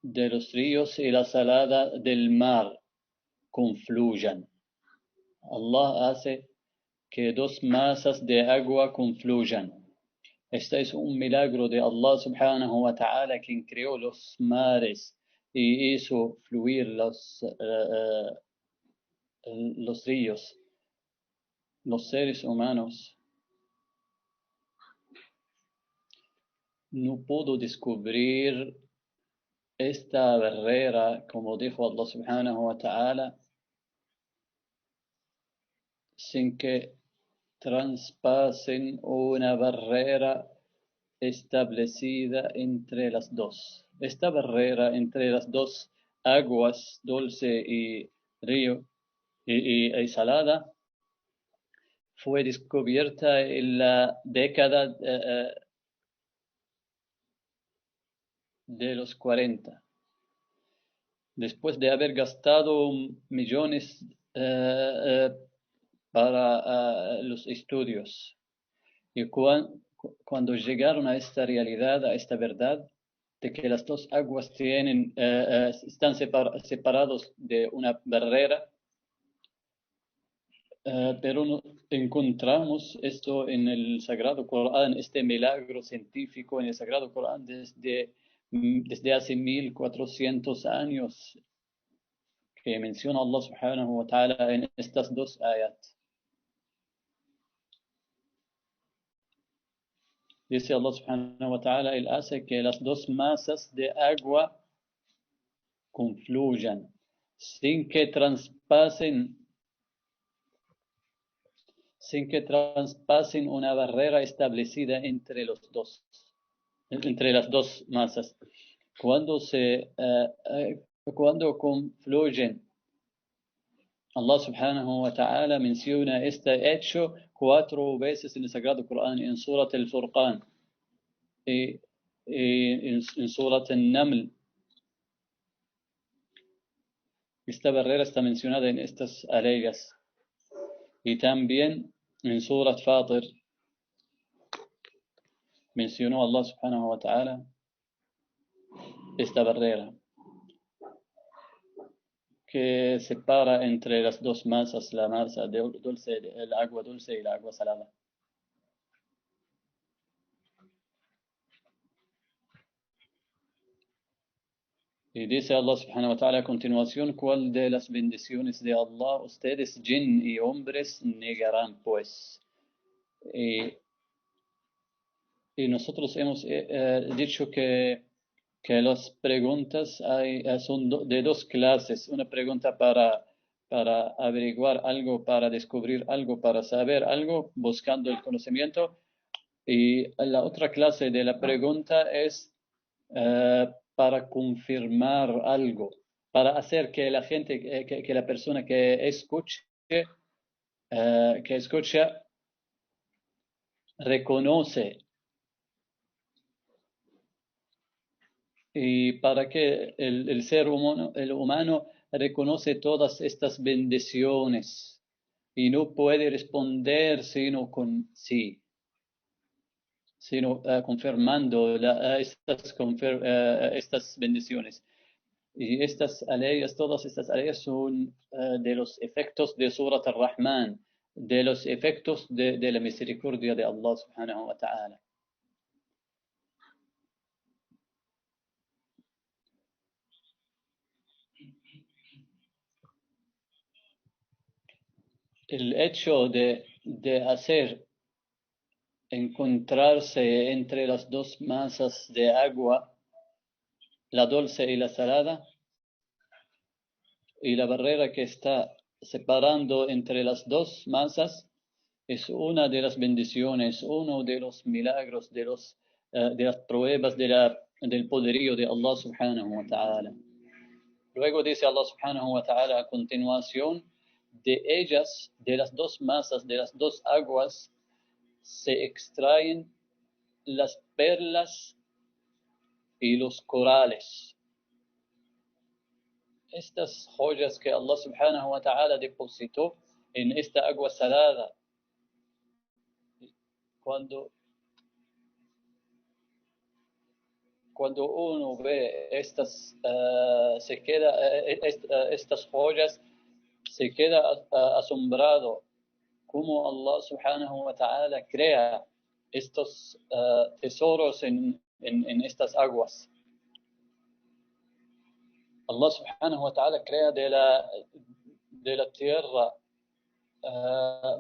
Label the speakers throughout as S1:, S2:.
S1: de los ríos y la salada del mar confluyan. Allah hace que dos masas de agua confluyan. Este es un milagro de Allah subhanahu wa ta'ala, quien creó los mares y hizo fluir los ríos. Los seres humanos no pudo descubrir esta barrera, como dijo Allah subhanahu wa ta'ala, sin que traspasen una barrera establecida entre las dos. Esta barrera entre las dos aguas, dulce y río y salada, fue descubierta en la década de los 40, después de haber gastado millones para los estudios. Y cuando llegaron a esta realidad, a esta verdad, de que las dos aguas están separados de una barrera, pero no encontramos esto en el Sagrado Corán, este milagro científico en el Sagrado Corán desde hace 1400 años, que menciona Allah subhanahu wa ta'ala en estas dos ayat. Dice Allah subhanahu wa ta'ala, Él hace que las dos masas de agua confluyan sin que traspasen una barrera establecida entre las dos masas. Cuando confluyen, Allah subhanahu wa ta'ala menciona este hecho 4 veces en el Sagrado Corán, en Surat al-Furqan y en Surat al-Naml. Esta barrera está mencionada en estas aleyas. Y también en Surat Fatir mencionó Allah subhanahu wa ta'ala esta barrera que separa entre las dos masas, la masa dulce, el agua dulce y la agua salada. Y dice Allah subhanahu wa ta'ala a continuación, ¿cuál de las bendiciones de Allah ustedes, jinn y hombres, negarán pues? Y nosotros hemos dicho que las preguntas son de dos clases. Una pregunta para averiguar algo, para descubrir algo, para saber algo, buscando el conocimiento. Y la otra clase de la pregunta es para confirmar algo, para hacer que la gente, que la persona que escucha, reconoce. Y para que el ser humano reconoce todas estas bendiciones y no puede responder sino con sí, sino confirmando estas bendiciones. Y todas estas aleyas son de los efectos de Surat al-Rahman, de los efectos de la misericordia de Allah subhanahu wa ta'ala. El hecho de hacer encontrarse entre las dos masas de agua, la dulce y la salada, y la barrera que está separando entre las dos masas, es una de las bendiciones, uno de los milagros, de las pruebas del poderío de Allah subhanahu wa ta'ala. Luego dice Allah subhanahu wa ta'ala a continuación, de ellas, de las dos masas, de las dos aguas, se extraen las perlas y los corales. Estas joyas que Allah subhanahu wa ta'ala depositó en esta agua salada, cuando cuando uno ve estas, estas joyas, se queda asombrado cómo Allah subhanahu wa ta'ala crea estos tesoros en estas aguas. Allah subhanahu wa ta'ala crea de la tierra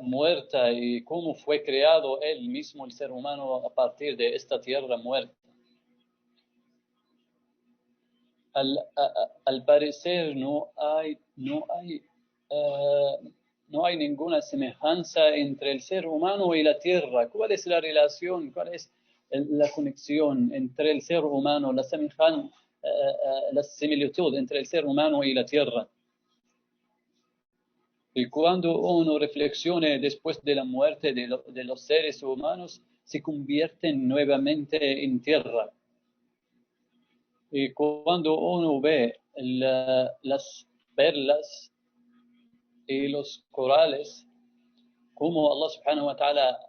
S1: muerta y cómo fue creado él mismo, el ser humano, a partir de esta tierra muerta. Al parecer no hay ninguna semejanza entre el ser humano y la tierra. ¿Cuál es la relación? ¿Cuál es la conexión entre el ser humano, la similitud entre el ser humano y la tierra? Y cuando uno reflexione después de la muerte de los seres humanos, se convierten nuevamente en tierra. Y cuando uno ve las perlas y los corales, como Allah subhanahu wa ta'ala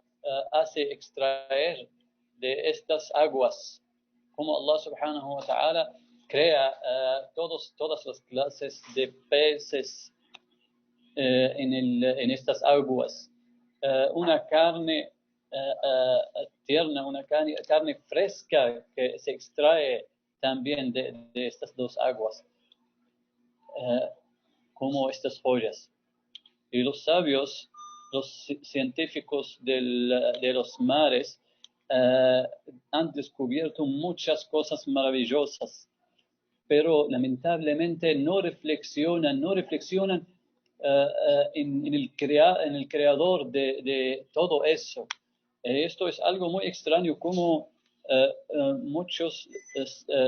S1: hace extraer de estas aguas, como Allah subhanahu wa ta'ala crea todas las clases de peces en estas aguas, una carne tierna, una carne fresca que se extrae también de estas dos aguas, como estas joyas. Y los sabios, los científicos de los mares, han descubierto muchas cosas maravillosas, pero lamentablemente no reflexionan en el creador de todo eso. Esto es algo muy extraño, como muchos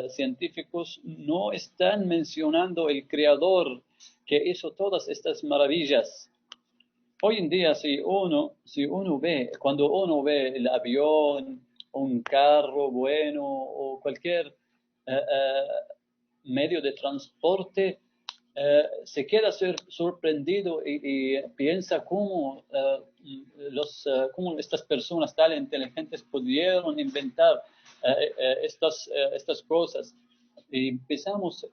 S1: científicos no están mencionando el creador que hizo todas estas maravillas. Hoy en día, cuando uno ve el avión, un carro bueno o cualquier medio de transporte, se queda sorprendido y piensa cómo estas personas tan inteligentes pudieron inventar estas cosas. Y empezamos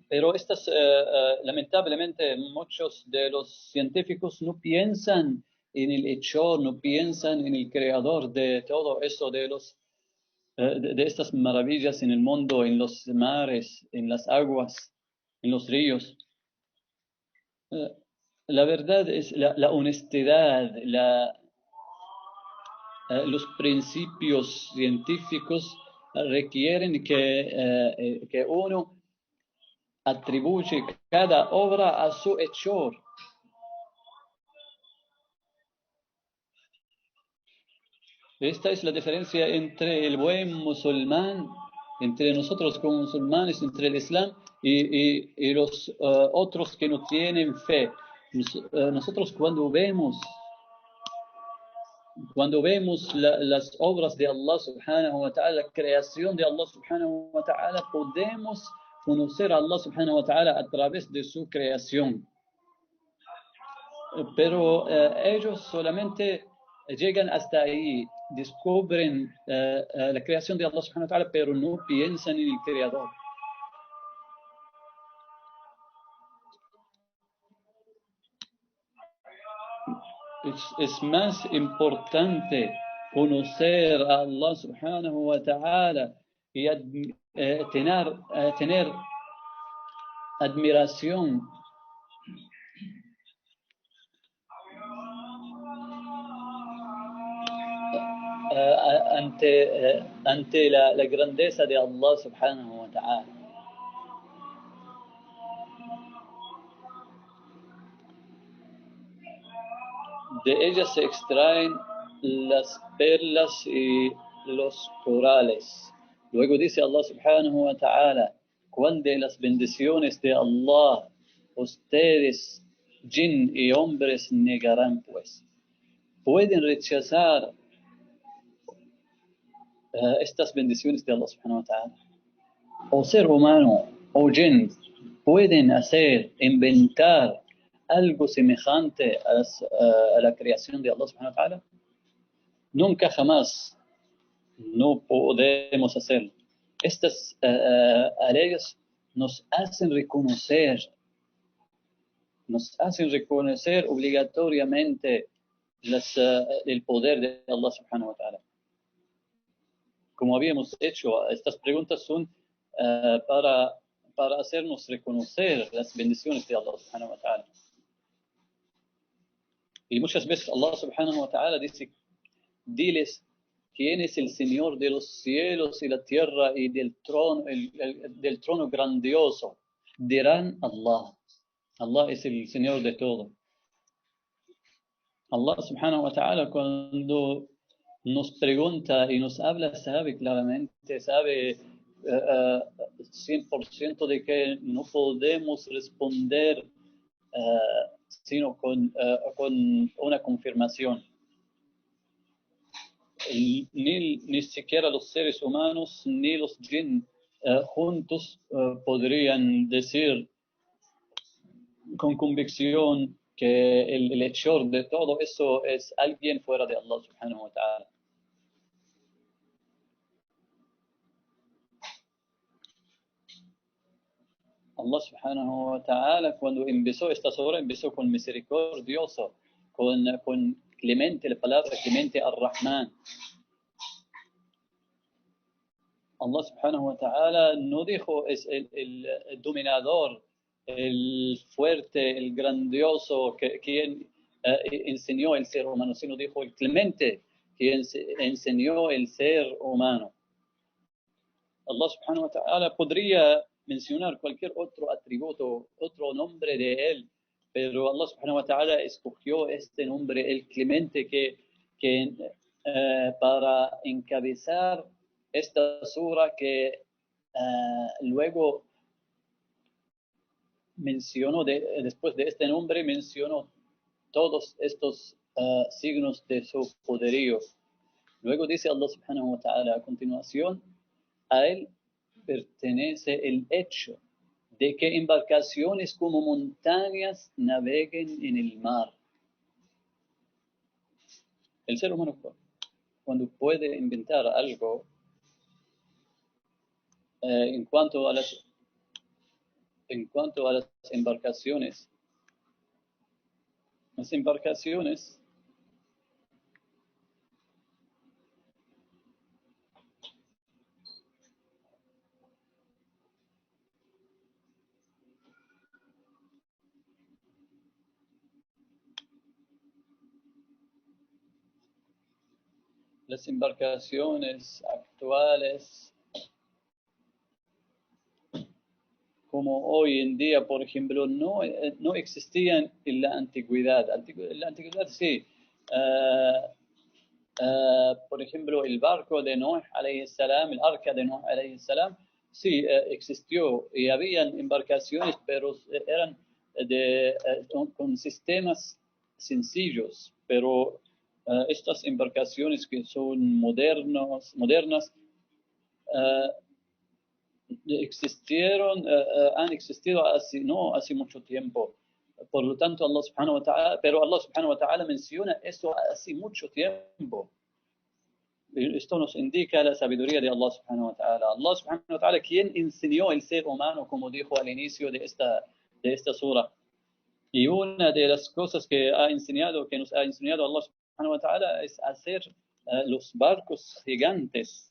S1: pero lamentablemente muchos de los científicos no piensan en el hechor, no piensan en el creador de todo eso, de estas maravillas en el mundo, en los mares, en las aguas, en los ríos. La verdad es la honestidad, los principios científicos requieren que uno atribuye cada obra a su hechor. Esta es la diferencia entre el buen musulmán, entre nosotros como musulmanes, entre el Islam y los otros que no tienen fe. Nosotros cuando vemos las obras de Allah subhanahu wa ta'ala, la creación de Allah subhanahu wa ta'ala, podemos conocer a Allah subhanahu wa ta'ala a través de su creación. Pero ellos solamente llegan hasta ahí, descubren la creación de Allah subhanahu wa ta'ala, pero no piensan en el creador. Es más importante conocer a Allah subhanahu wa ta'ala y tener admiración ante la grandeza de Allah subhanahu wa ta'ala. De ellas se extraen las perlas y los corales. Luego dice Allah subhanahu wa ta'ala: ¿cuál de las bendiciones de Allah ustedes, jinn y hombres, negarán pues? Pueden rechazar estas bendiciones de Allah subhanahu wa ta'ala. O ser humano o jinn pueden inventar algo semejante a la creación de Allah subhanahu wa ta'ala. Nunca jamás no podemos hacerlo. Estas leyes nos hacen reconocer obligatoriamente el poder de Allah subhanahu wa ta'ala. Como habíamos hecho, estas preguntas son para hacernos reconocer las bendiciones de Allah subhanahu wa ta'ala. Y muchas veces Allah subhanahu wa ta'ala dice, diles, ¿quién es el Señor de los cielos y la tierra y del trono grandioso? Dirán Allah. Allah es el Señor de todo. Allah subhanahu wa ta'ala cuando nos pregunta y nos habla, sabe claramente, sabe 100% de que no podemos responder sino con una confirmación. Ni siquiera los seres humanos ni los jinn juntos podrían decir con convicción que el hechor de todo eso es alguien fuera de Allah subhanahu wa ta'ala. Allah subhanahu wa ta'ala cuando empezó esta sura empezó con misericordioso, con clemente, la palabra clemente ar-Rahman. Allah subhanahu wa ta'ala no dijo es el dominador, el fuerte, el grandioso, quien enseñó el ser humano, sino dijo el clemente, quien enseñó el ser humano. Allah subhanahu wa ta'ala podría mencionar cualquier otro atributo, otro nombre de él, pero Allah subhanahu wa ta'ala escogió este nombre, el clemente, que para encabezar esta sura que luego mencionó, después de este nombre, mencionó todos estos signos de su poderío. Luego dice Allah subhanahu wa ta'ala a continuación, a él pertenece el hecho de que embarcaciones como montañas naveguen en el mar. El ser humano cuando puede inventar algo en cuanto a las embarcaciones, las embarcaciones actuales, como hoy en día, por ejemplo, no existían en la antigüedad. En la antigüedad sí. Por ejemplo, el barco de Noé, alayhi salam, el arca de Noé, alayhi salam, sí existió y habían embarcaciones, pero eran con sistemas sencillos, pero estas embarcaciones que son modernas han existido no hace mucho tiempo. Por lo tanto, Allah subhanahu wa ta'ala menciona eso hace mucho tiempo. Esto nos indica la sabiduría de Allah subhanahu wa ta'ala. Allah subhanahu wa ta'ala, quien enseñó el ser humano, como dijo al inicio de esta sura. Y una de las cosas que nos ha enseñado Allah subhanahu wa ta'ala es hacer los barcos gigantes.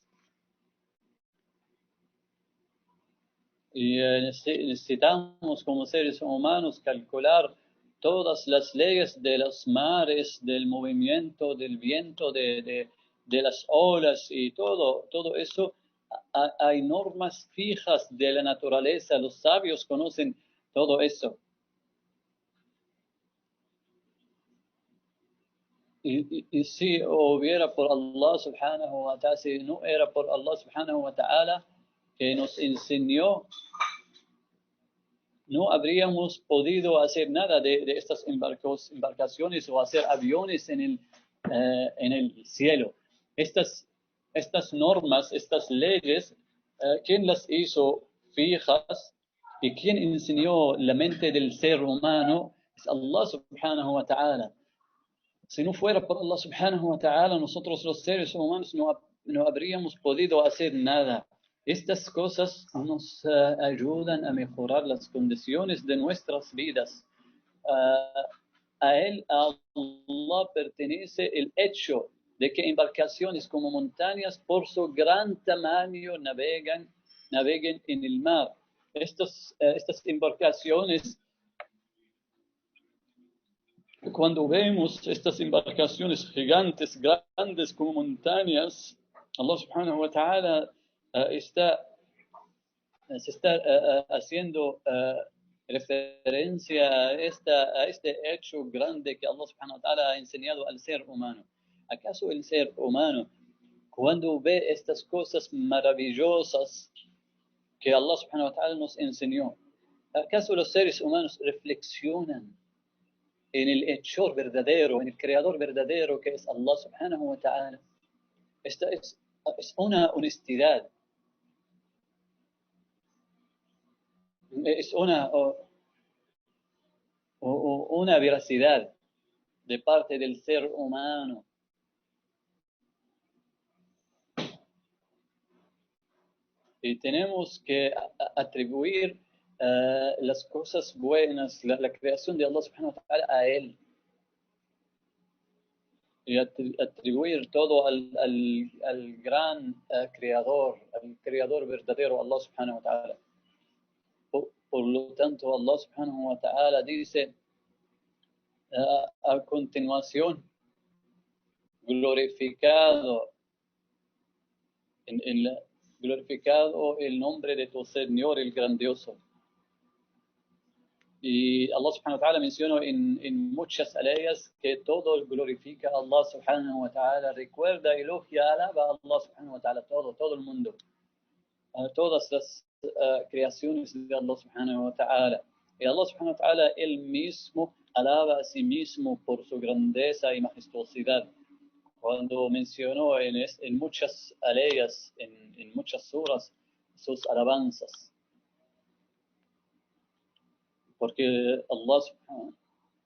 S1: Y necesitamos como seres humanos calcular todas las leyes de los mares, del movimiento, del viento, de las olas y todo eso. Hay normas fijas de la naturaleza, los sabios conocen todo eso. Y si hubiera por Allah subhanahu wa ta'ala, si no era por Allah subhanahu wa ta'ala que nos enseñó, no habríamos podido hacer nada de estas embarcaciones o hacer aviones en el cielo. Estas normas, estas leyes, ¿quién las hizo fijas y quién enseñó la mente del ser humano? Es Allah subhanahu wa ta'ala. Si no fuera por Allah subhanahu wa ta'ala, nosotros los seres humanos no habríamos podido hacer nada. Estas cosas nos ayudan a mejorar las condiciones de nuestras vidas. A él, a Allah, pertenece el hecho de que embarcaciones como montañas por su gran tamaño naveguen en el mar. Estas embarcaciones, cuando vemos estas embarcaciones gigantes, grandes como montañas, Allah subhanahu wa ta'ala se está haciendo referencia a este hecho grande que Allah subhanahu wa ta'ala ha enseñado al ser humano. ¿Acaso el ser humano, cuando ve estas cosas maravillosas que Allah subhanahu wa ta'ala nos enseñó, acaso los seres humanos reflexionan en el hechor verdadero, en el creador verdadero que es Allah subhanahu wa ta'ala? Esta es una honestidad, es una veracidad de parte del ser humano. Y tenemos que atribuir las cosas buenas, la creación de Allah subhanahu wa ta'ala a Él. Y atribuir todo al gran creador, al creador verdadero, Allah subhanahu wa ta'ala. Por lo tanto, Allah subhanahu wa ta'ala dice a continuación, glorificado glorificado el nombre de tu Señor, el grandioso. Y Allah subhanahu wa ta'ala mencionó en muchas aleyas que todo glorifica a Allah subhanahu wa ta'ala, recuerda, elogia, alaba a Allah subhanahu wa ta'ala, todo el mundo, todas las creaciones de Allah subhanahu wa ta'ala. Y Allah subhanahu wa ta'ala, Él mismo, alaba a sí mismo por su grandeza y majestuosidad. Cuando mencionó en muchas aleyas, en muchas suras, sus alabanzas. Porque Allah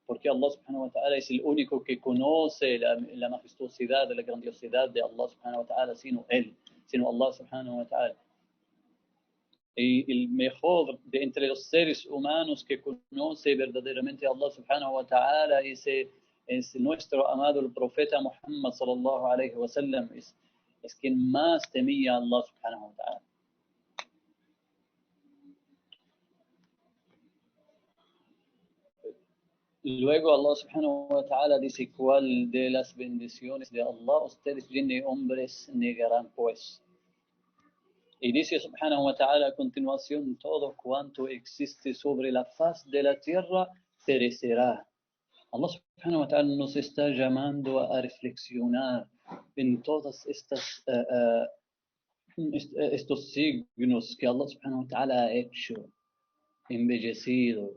S1: subhanahu wa ta'ala es el único que conoce la majestuosidad, la grandiosidad de Allah subhanahu wa ta'ala, sino Allah subhanahu wa ta'ala. Y el mejor de entre los seres humanos que conoce verdaderamente a Allah subhanahu wa ta'ala es nuestro amado el profeta Muhammad sallallahu alayhi wa sallam, es quien más temía a Allah subhanahu wa ta'ala. Luego Allah subhanahu wa ta'ala dice, ¿cuál de las bendiciones de Allah ustedes y hombres negarán pues? Y dice subhanahu wa ta'ala a continuación, todo cuanto existe sobre la faz de la tierra perecerá. Allah subhanahu wa ta'ala nos está llamando a reflexionar en todas estos signos que Allah subhanahu wa ta'ala ha hecho, embellecido,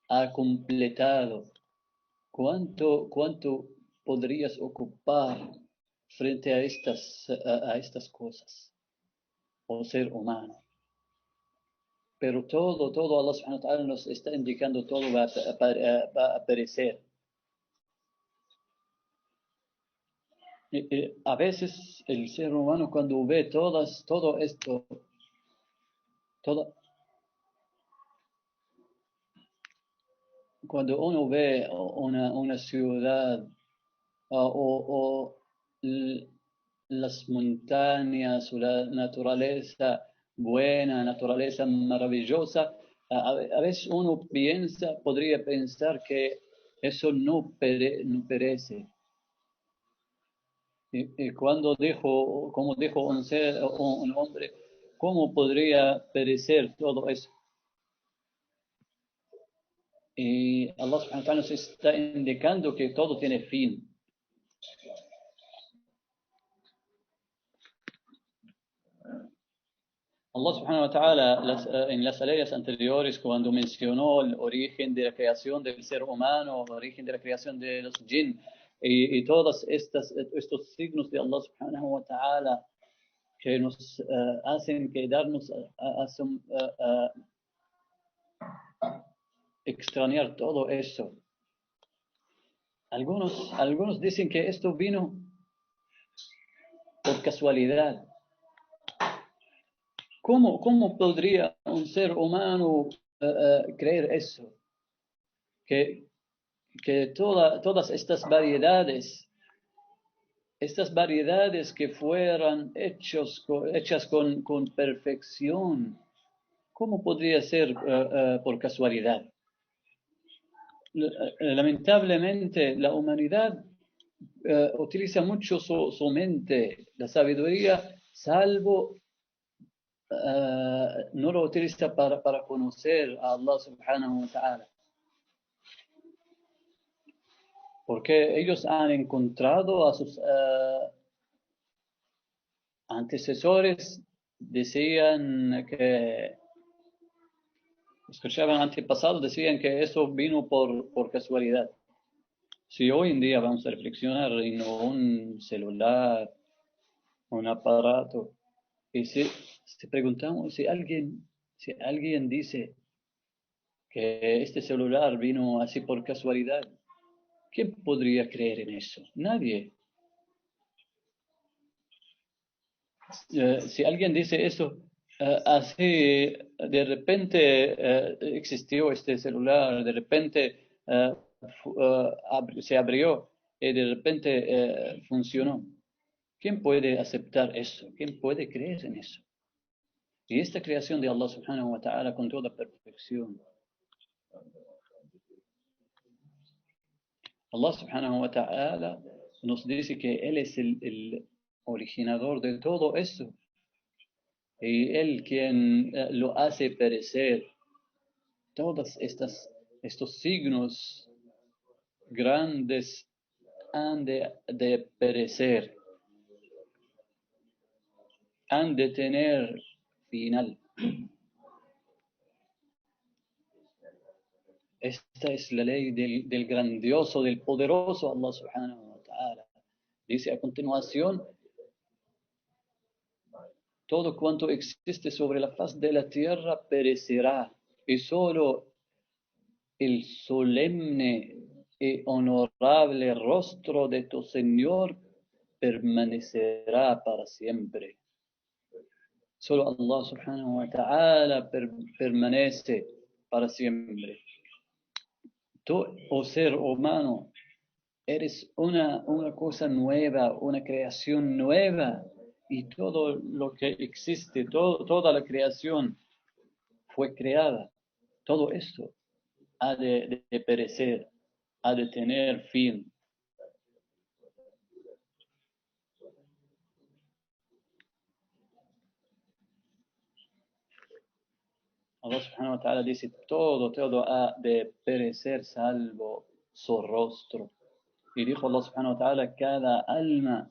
S1: ha completado. ¿Cuánto podrías ocupar frente a estas cosas, o ser humano? Pero todo Allah subhanahu wa ta'ala nos está indicando, todo va a perecer. A veces el ser humano, cuando ve todo esto, cuando uno ve una ciudad o las montañas o la naturaleza buena, naturaleza maravillosa, a veces uno podría pensar que eso no perece. Y como dijo un hombre, ¿cómo podría perecer todo eso? Y Allah subhanahu wa ta'ala nos está indicando que todo tiene fin. Allah subhanahu wa ta'ala en las aleyas anteriores, cuando mencionó el origen de la creación del ser humano, el origen de la creación de los jinn, y todos estos signos de Allah subhanahu wa ta'ala que nos hacen quedarnos a extrañar todo eso. Algunos dicen que esto vino por casualidad. ¿Cómo podría un ser humano creer eso? Que, que todas estas variedades que fueran hechas con perfección, ¿cómo podría ser por casualidad? Lamentablemente, la humanidad utiliza mucho su mente, la sabiduría, salvo no lo utiliza para conocer a Allah subhanahu wa ta'ala. Porque ellos han encontrado a sus antecesores, decían que, escuchaban antepasados, decían que eso vino por casualidad. Si hoy en día vamos a reflexionar en un celular, un aparato, y si preguntamos, si alguien dice que este celular vino así por casualidad, ¿quién podría creer en eso? Nadie. Si alguien dice eso, así de repente existió este celular, de repente se abrió y de repente funcionó. ¿Quién puede aceptar eso? ¿Quién puede creer en eso? Y esta creación de Allah subhanahu wa ta'ala con toda perfección. Allah subhanahu wa ta'ala nos dice que Él es el originador de todo eso. Y Él quien lo hace perecer. Todos estos signos grandes han de perecer, han de tener final. Esta es la ley del grandioso, del poderoso Allah subhanahu wa ta'ala. Dice a continuación, todo cuanto existe sobre la faz de la tierra perecerá, y solo el solemne y honorable rostro de tu Señor permanecerá para siempre. Solo Allah subhanahu wa ta'ala permanece para siempre. Tú, oh ser humano, eres una cosa nueva, una creación nueva, y todo lo que existe, toda la creación fue creada. Todo esto ha de perecer, ha de tener fin. Allah subhanahu wa ta'ala dice, todo ha de perecer salvo su rostro. Y dijo Allah subhanahu wa ta'ala, cada alma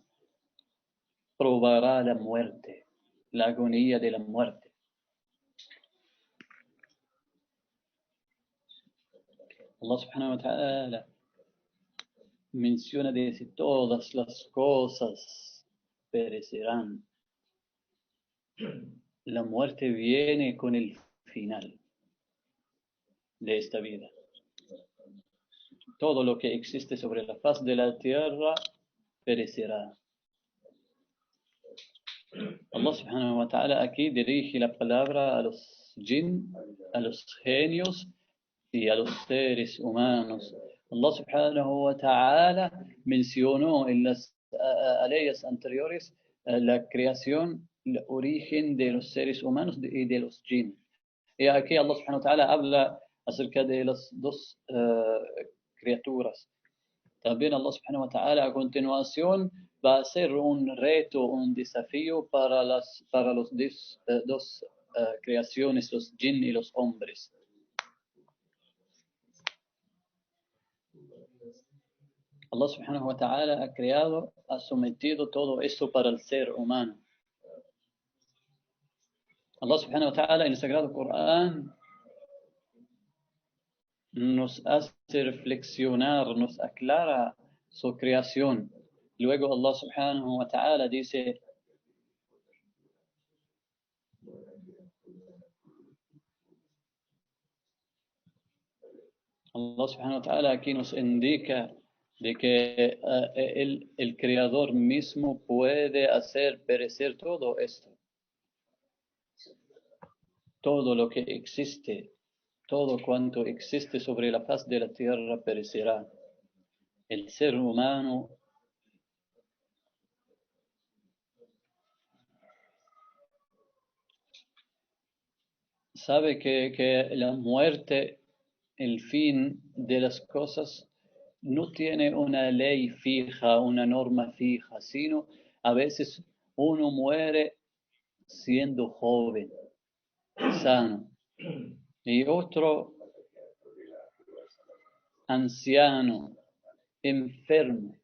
S1: probará la muerte, la agonía de la muerte. Allah subhanahu wa ta'ala menciona, dice, todas las cosas perecerán. La muerte viene con el final de esta vida. Todo lo que existe sobre la faz de la tierra perecerá. Allah subhanahu wa ta'ala aquí dirige la palabra a los jinn, a los genios y a los seres humanos. Allah subhanahu wa ta'ala mencionó en las leyes anteriores la creación, el origen de los seres humanos y de los jinn. Y aquí Allah subhanahu wa ta'ala habla acerca de las dos criaturas. También Allah subhanahu wa ta'ala a continuación va a ser un reto, un desafío para los dos creaciones, los jinn y los hombres. Allah subhanahu wa ta'ala ha sometido todo esto para el ser humano. Allah subhanahu wa ta'ala en el Sagrado Corán nos hace reflexionar, nos aclara su creación. Luego Allah subhanahu wa ta'ala dice, Allah subhanahu wa ta'ala aquí nos indica de que el Creador mismo puede hacer perecer todo esto, todo lo que existe, todo cuanto existe sobre la faz de la tierra perecerá. El ser humano sabe que la muerte, el fin de las cosas, no tiene una ley fija, una norma fija, sino a veces uno muere siendo joven, sano, y otro anciano, enfermo,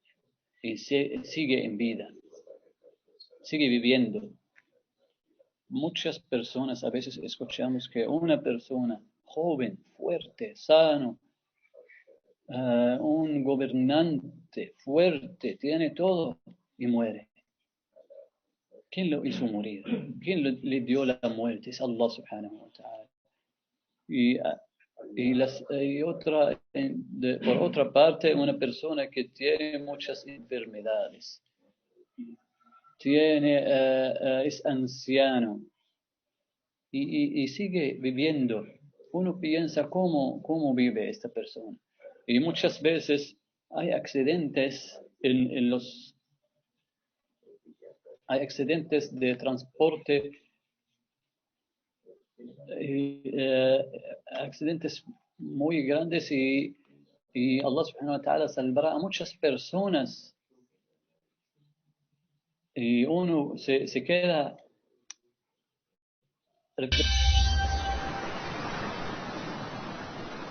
S1: y sigue en vida, sigue viviendo. Muchas personas a veces escuchamos que una persona joven, fuerte, sano, un gobernante fuerte, tiene todo y muere. ¿Quién lo hizo morir? ¿Quién le dio la muerte? Es Allah subhanahu wa ta'ala. Y, por otra parte, una persona que tiene muchas enfermedades, es anciano y sigue viviendo. Uno piensa cómo vive esta persona. Y muchas veces hay accidentes hay accidentes de transporte, accidentes muy grandes y Allah subhanahu wa ta'ala salvará a muchas personas y uno se queda